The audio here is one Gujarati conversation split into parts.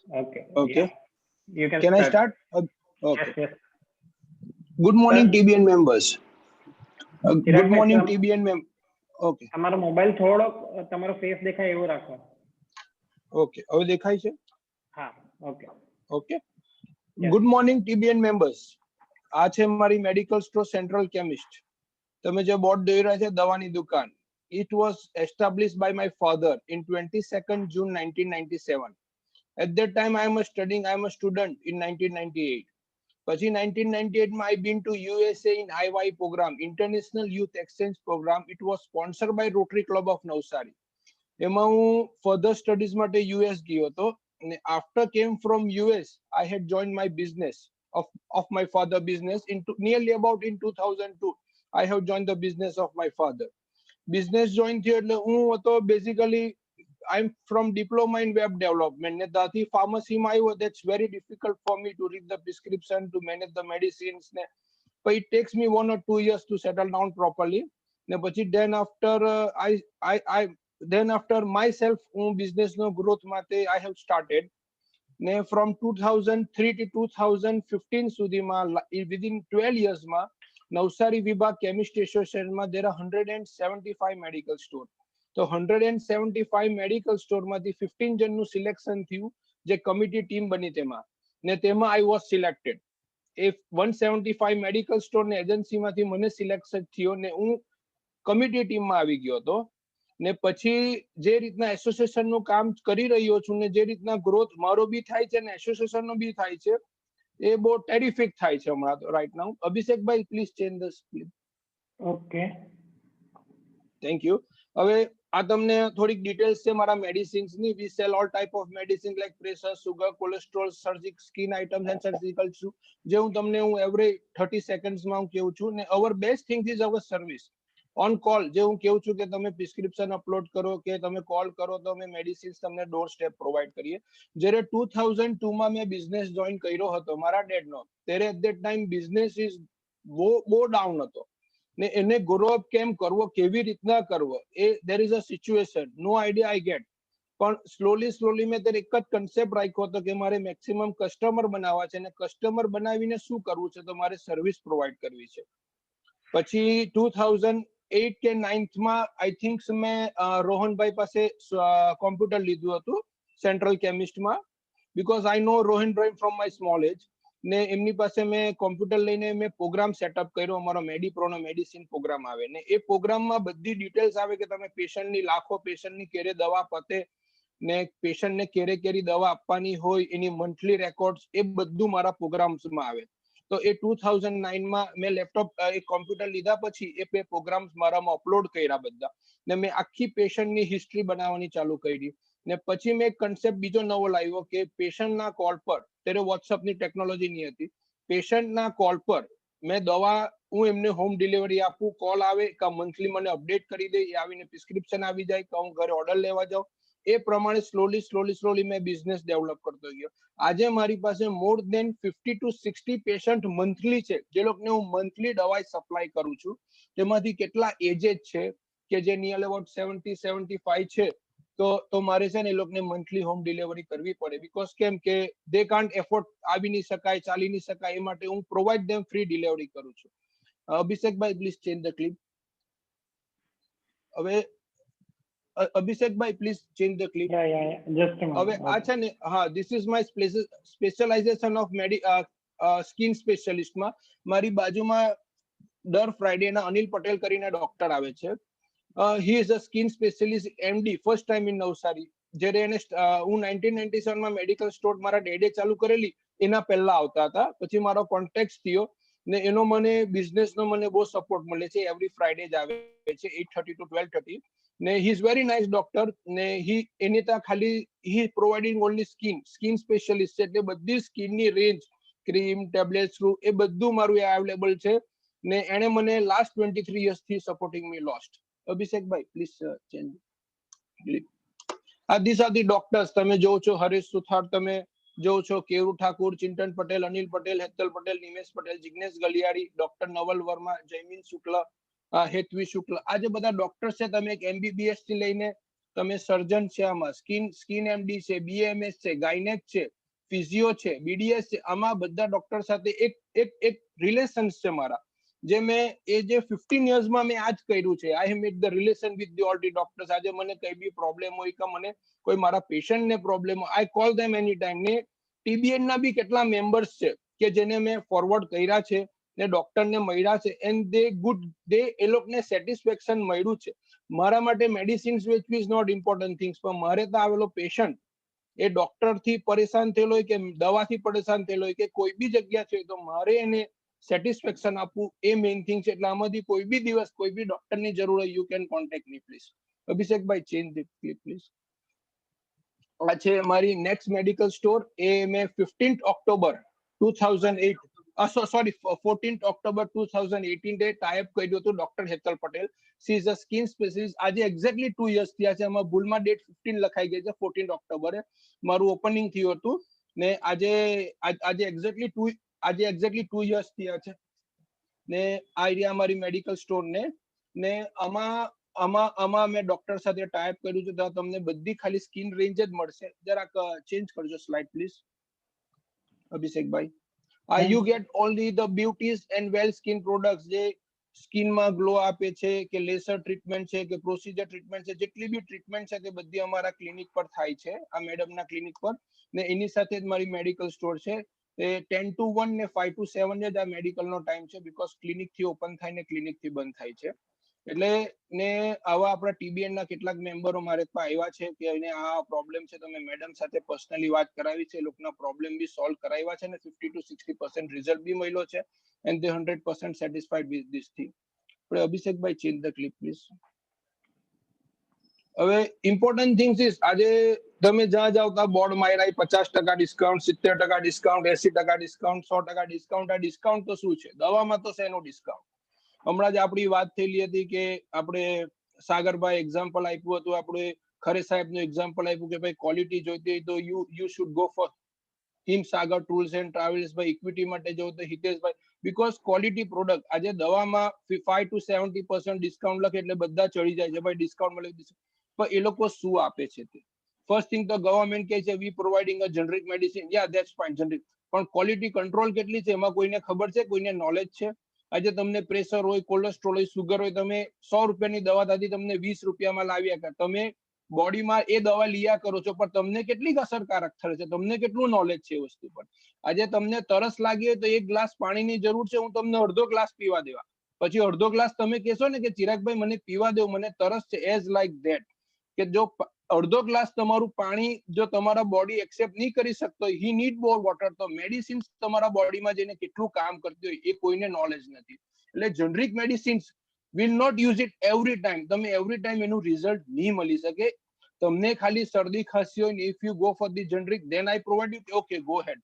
Okay. Yeah. Okay. You can Can I start. start? Yes, Okay. yes. Good morning, Sir, TBN members. Good Chiragbhai morning, TBN Okay. તમારો મોબાઈલ થોડો તમારો ફેસ દેખાય એવું રાખો. Okay. હવે દેખાય છે? હા, okay. Okay. Yes. Good morning, TBN members. આ છે મારી મેડિકલ સ્ટોર સેન્ટ્રલ કેમિસ્ટ. તમે જે બોર્ડ જોઈ રહ્યા છે દવાની દુકાન. It was established by my father in 22nd June 1997. At that time, I am a student in 1998. પછી 1998 માં I been to USA in IY program, International Youth Exchange Program. It was sponsored by Rotary Club of Navsari. એમાં હું ફર્ધર સ્ટડીઝ માટે યુએસ ગયો હતો અને after came from US, I had joined my business of my father business in nearly about in 2002. I have joined the business of my father. Business join થયો એટલે હું હતો basically I'm from diploma in web development. ને ત્યાંથી ફાર્મસીમાં આવ્યો. That's very difficult for me to read the prescription, to manage the medicines. ને but it takes me 1 or 2 years to settle down properly. ને પછી then after myself હું business નો growth માટે I have started. ને from 2003 to 2015 સુધીમાં within 12 years માં નવસારી વિભાગ કેમિસ્ટ એસોસિએશનમાં there are 175 મેડિકલ સ્ટોર. તો 175 મેડિકલ સ્ટોરમાંથી 15 જણનું સિલેક્શન થયું જે કમિટી ટીમ બની તેમાં. ને તેમાં I was selected. A 175 medical store ને એજન્સીમાંથી મને સિલેક્શન થયો ને હું કમિટી ટીમમાં આવી ગયો હતો. ને પછી જે રીતના એસોસિએશનનું કામ કરી રહ્યો છું ને જે રીતના ગ્રોથ મારો બી થાય છે ને એસોસિએશનનો બી થાય છે એ બહુ ટેરિફિક થાય છે હમણાં તો રાઈટ નાઉ. અભિષેકભાઈ please change the screen. Okay. Thank you. હવે આ તમને થોડીક ડિટેલ્સ છે મારા મેડિસિન્સની. We sell all type of medicine like pressure, sugar, cholesterol, surgical, skin items and surgical છું જે હું તમને એવરી 30 સેકન્ડ્સમાં હું કહું છું. ને our best thing is our service on call. જે હું કહું છું કે તમે પ્રિસ્ક્રિપ્શન અપલોડ કરો કે તમે કોલ કરો તો અમે મેડિસિન્સ તમને ડોર સ્ટેપ પ્રોવાઈડ કરીએ. જ્યારે 2002માં મેં બિઝનેસ જોઈન કર્યો હતો મારા ડેડનો, ત્યારે at that time business is બહુ ડાઉન હતો. ને એને ગ્રો અપ કેમ કરવો, કેવી રીતના કરવો, એ there is a situation, no idea I get. પણ સ્લોલી મેં ત્યારે એક જ કન્સેપ્ટ રાખ્યો હતો કે મારે મેક્સિમમ કસ્ટમર બનાવવા છે અને કસ્ટમર બનાવીને શું કરવું છે તો મારે સર્વિસ પ્રોવાઈડ કરવી છે. પછી 2008 કે 9માં આઈ થિંક મેં રોહનભાઈ પાસે કોમ્પ્યુટર લીધું હતું સેન્ટ્રલ કેમિસ્ટમાં, બીકોઝ આઈ નો રોહનભાઈ ફ્રોમ માય સ્મોલ એજ. ને એમની પાસે મેં કોમ્પ્યુટર લઈને મેં પ્રોગ્રામ સેટઅપ કર્યો. અમારો મેડિપ્રોનો મેડિસિન પ્રોગ્રામ આવે ને એ પ્રોગ્રામમાં બધી ડિટેલ્સ આવે કે તમે પેશન્ટની લાખો પેશન્ટની કેરે દવા પતે ને પેશન્ટને કેરી દવા આપવાની હોય એની મંથલી રેકોર્ડ્સ એ બધું મારા પ્રોગ્રામ્સમાં આવે. તો એ 2009માં મેં લેપટોપ એક કોમ્પ્યુટર લીધા પછી એ બે પ્રોગ્રામ્સ મારામાં અપલોડ કર્યા બધા ને મેં આખી પેશન્ટની હિસ્ટ્રી બનાવવાની ચાલુ કરી. ને પછી મેં એક કન્સેપ્ટ બીજો નવો લાવ્યો કે પેશન્ટના કોલ પર, ત્યારે વોટ્સઅપની ટેકનોલોજી નહીં હતી, પેશન્ટના કોલ પર મેં દવા હું એમને હોમ ડિલિવરી આપું, કોલ આવે કે મંથલી મને અપડેટ કરી દે, એ આવીને પ્રિસ્ક્રિપ્શન આવી જાય કે હું ઘરે ઓર્ડર લેવા જાઉં. એ પ્રમાણે સ્લોલી મેં બિઝનેસ ડેવલપ કરતો ગયો. આજે મારી પાસે મોર દેન 50 to 60 પેશન્ટ મંથલી છે જે લોકોને હું મંથલી દવાઈ સપ્લાય કરું છું. તેમાંથી કેટલા એજેડ છે કે જે નિયર અબાઉટ 70-75 છે તો મારે છે ને એ લોકોને મંથલી હોમ ડિલિવરી કરવી પડે. બીકોઝ કેમ કે દે કાન્ટ એફોર્ડ, આવી નહીં શકાય, ચાલી નહીં શકાય, એ માટે હું પ્રોવાઈડ દેમ ફ્રી ડિલિવરી કરું છું. અભિષેકભાઈ પ્લીઝ ચેન્જ ધ ક્લિપ. હવે અભિષેકભાઈ પ્લીઝ ચેન્જ ધ ક્લિપ. હવે આ છે ને, હા, this is my specialization of skin સ્પેશિયલિસ્ટમાં. મારી બાજુમાં દર ફ્રાઈડેના અનિલ પટેલ કરીને ડોક્ટર આવે છે. He is a skin specialist MD, first time in Navsari. જ્યારે એને હું 1997માં મેડિકલ સ્ટોર મારા ડેડે ચાલુ કરેલી એના પહેલા આવતા હતા. પછી મારો કોન્ટેક્ટ થયો ને એનો મને બિઝનેસનો મને બહુ સપોર્ટ મળે છે. એવરી ફ્રાઈડે જ આવે છે 8:30 to 12:30. ને he is very nice doctor. ને એની ત્યાં ખાલી he providing only skin specialist છે, એટલે બધી સ્કિનની રેન્જ, ક્રીમ, ટેબ્લેટ્સ, એ બધું મારું અવેલેબલ છે. ને એને મને લાસ્ટ 23 યર્સથી સપોર્ટિંગ મી લોસ્ટ. અભિષેકભાઈ please change. these are the doctors. તમે જોવો છો હરેશ સુથાર, તમે જોવો છો કેવુ ઠાકુર, ચિંતન પટેલ, અનિલ પટેલ, હેતલ પટેલ, નિમેશ પટેલ, જિગ્નેશ ગલિયારી, ડોક્ટર નવલ વર્મા, જયમીન શુક્લ, હેતવી શુક્લ. આ જે બધા ડોક્ટર્સ છે, તમે એક MBBS થી લઈને તમે સર્જન છે, આમાં સ્કિન MD છે, BAMS છે, ગાયનેક છે, ફિઝિયો છે, BDS છે, આમાં બધા ડોક્ટર સાથે એક રિલેશન છે મારા, જે મેં એ જે 15 યર્સમાં મેં આજ કર્યું છે. I have made the relation with the all the doctors. આજે મને કઈ બી પ્રોબ્લેમ હોય કે મને કોઈ મારા પેશન્ટને પ્રોબ્લેમ હોય, I call them any time. ને TBN ના બી કેટલા મેમ્બર્સ છે કે જેને મેં ફોરવર્ડ કર્યા છે ને ડોક્ટરને મળ્યા છે, એન્ડ દે એ લોકોને સેટિસ્ફેક્શન મળ્યું છે. મારા માટે મેડિસિન્સ વેચવી ઇઝ નોટ ઇમ્પોર્ટન્ટ થિંગ્સ, પણ મારે તો આવેલો પેશન્ટ એ ડોક્ટર થી પરેશાન થયેલો હોય કે દવાથી પરેશાન થયેલો હોય કે કોઈ બી જગ્યા છે, તો મારે એને સેટિસ્ફેક્શન આપવું એ મેઇન થિંગ છે. એટલે આમાંથી કોઈ બી દિવસ કોઈ બી ડોક્ટરની જરૂર હોય, you can contact me please. અભિષેકભાઈ, ચેન્જ ધ ક્લિપ પ્લીઝ. આ છે મારી નેક્સ્ટ મેડિકલ સ્ટોર. એ મેં 15th October 2008 sorry 14th October 2018 ડે ટાઈપ કર્યું હતું doctor Hetal Patel. She is a skin specialist. આજે એક્ઝેક્ટલી 2 યર્સ થયા છે. આમાં ભૂલમાં ડેટ 15 લખાઈ ગઈ છે. 14th ઓક્ટોબરે મારું ઓપનિંગ થયું હતું ને આજે એક્ઝેક્ટલી 2 યર્સ થયા છે. ને આ એરિયા અમારી મેડિકલ સ્ટોર ને આમાં મેં ડોક્ટર સાથે ટાઈપ કર્યું છે, તો તમને બધી ખાલી સ્કિન રેન્જ જ મળશે. જરાક ચેન્જ કરજો સ્લાઇડ પ્લીઝ અભિષેકભાઈ. You get only the beauties and well skin products, જે સ્કિનમાં ગ્લો આપે છે કે લેસર ટ્રીટમેન્ટ છે કે પ્રોસીજર ટ્રીટમેન્ટ છે, જેટલી બી ટ્રીટમેન્ટ છે તે બધી અમારા ક્લિનિક પર થાય છે, આ મેડમના ક્લિનિક પર. ને એની સાથે જ મારી મેડિકલ સ્ટોર છે. એ 10 to 1 ને 5 to 7 જ આ મેડિકલનો ટાઈમ છે, બીકોઝ ક્લિનિક થી ઓપન થાય ને ક્લિનિક થી બંધ થાય છે. એટલે ને આવા આપણા TBN ના કેટલાક મેમ્બરો મારે પાસે આવ્યા છે કે એને આ પ્રોબ્લેમ છે, તો મેં મેડમ સાથે પર્સનલી વાત કરાવી છે, એ લોકોના પ્રોબ્લેમ બી સોલ્વ કરાવ્યા છે ને 50 to 60% રિઝલ્ટ બી મળ્યો છે, and they 100% satisfied with this thing. આપણે Abhishekbhai, change the clip please. હવે ઇમ્પોર્ટન્ટ થિંગ્સ ઇઝ, આજે તમે જ્યાં જાવ ત્યાં બોર્ડ માર્યા 50% ડિસ્કાઉન્ટ, 70% ડિસ્કાઉન્ટ, 80% ડિસ્કાઉન્ટ, 100% ડિસ્કાઉન્ટ. આ ડિસ્કાઉન્ટ તો શું છે? દવામાં તો શેનો ડિસ્કાઉન્ટ? હમણાં જ આપણી વાત થયેલી હતી કે આપણે સાગરભાઈ એક્ઝામ્પલ આપ્યું હતું, આપણે ખરે સાહેબનું એક્ઝામ્પલ આપ્યું કે ભાઈ ક્વોલિટી જોઈતી હોય તો you should go for him Sagar tours and travels. ભાઈ ઇક્વિટી માટે જો તો હિતેશભાઈ, બીકોઝ ક્વોલિટી પ્રોડક્ટ. આજે દવામાં 5 to 70% ડિસ્કાઉન્ટ લખે એટલે બધા ચડી જાય છે, ભાઈ ડિસ્કાઉન્ટ મળે. પણ એ લોકો શું આપે છે તે ફર્સ્ટ થિંગ તો ગવર્મેન્ટ કહે છે we providing a generic medicine, yeah that's fine generic, પણ ક્વોલિટી કંટ્રોલ કેટલી છે એમાં કોઈને ખબર છે? કોઈને નોલેજ છે? આજે તમને પ્રેશર હોય, કોલેસ્ટ્રોલ હોય, સુગર હોય, તમે 100 રૂપિયાની દવા થતી તમને 20 રૂપિયામાં લાવ્યા કર, તમે બોડીમાં એ દવા લીયા કરો છો, પણ તમને કેટલી અસરકારક થશે છે? તમને કેટલું નોલેજ છે એ વસ્તુ પર? આજે તમને તરસ લાગી હોય તો 1 ગ્લાસ પાણીની જરૂર છે, હું તમને અડધો ગ્લાસ પીવા દેવા, પછી અડધો ગ્લાસ તમે કહેશો ને કે ચિરાગભાઈ મને પીવા દો, મને તરસ છે, એઝ લાઈક ધેટ. કે જો અડધો ગ્લાસ તમારું પાણી જો તમારા બોડી એક્સેપ્ટ નહીં કરી શકતો, હી નીડ મોર વોટર, તો મેડિસિન્સ તમારા બોડીમાં જઈને કેટલું કામ કરતી હોય એ કોઈને નોલેજ નથી. એટલે generic medicines will not use it every time. તમે એવરી ટાઈમ એનું રિઝલ્ટ નહીં મળી શકે. તમને ખાલી શરદી ખાંસી હોય ને if you go for the generic, then I provide you, okay go ahead.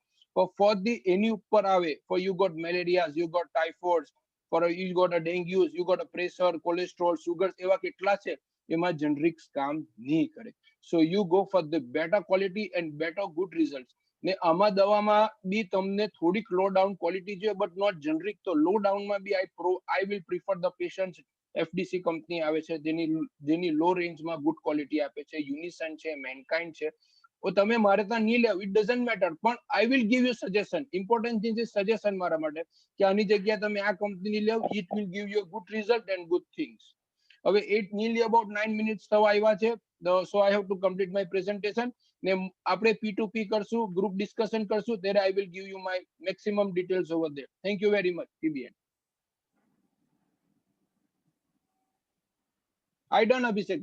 For the એની ઉપર આવે, for you got malaria, you got typhoid, for you got a dengues, you got a pressure, cholesterol, sugar, એવા કેટલા છે, એમાં જનરિક્સ કામ નહીં કરે. સો you go for the better quality and better good result. ને આમાં દવામાં બી તમને થોડીક લો ડાઉન ક્વોલિટી જોઈએ, બટ નોટ જનરિક. તો લો ડાઉનમાં બી I will prefer the patient. FDC company આવે છે જેની લો રેન્જમાં ગુડ ક્વોલિટી આપે છે, યુનિસન છે, મેનકાઇન્ડ છે. તો તમે મારે ત્યાં નહીં લેવું, ઇટ ડઝન્ટ મેટર, પણ I will give you suggestion. Important thing is suggestion મારા માટે, કે આની જગ્યાએ તમે આ કંપની લેવ, it will give you good result and good things. હવે ઇટ નીરલી અબાઉટ 9 મિનિટ્સ થવા આવ્યા છે, so I have to complete my presentation. ને આપણે P2P કરશું, ગ્રુપ ડિસ્કશન કરશું, ત્યારે I will give you my maximum details over there. Thank you very much. TBN. I done, Abhishek.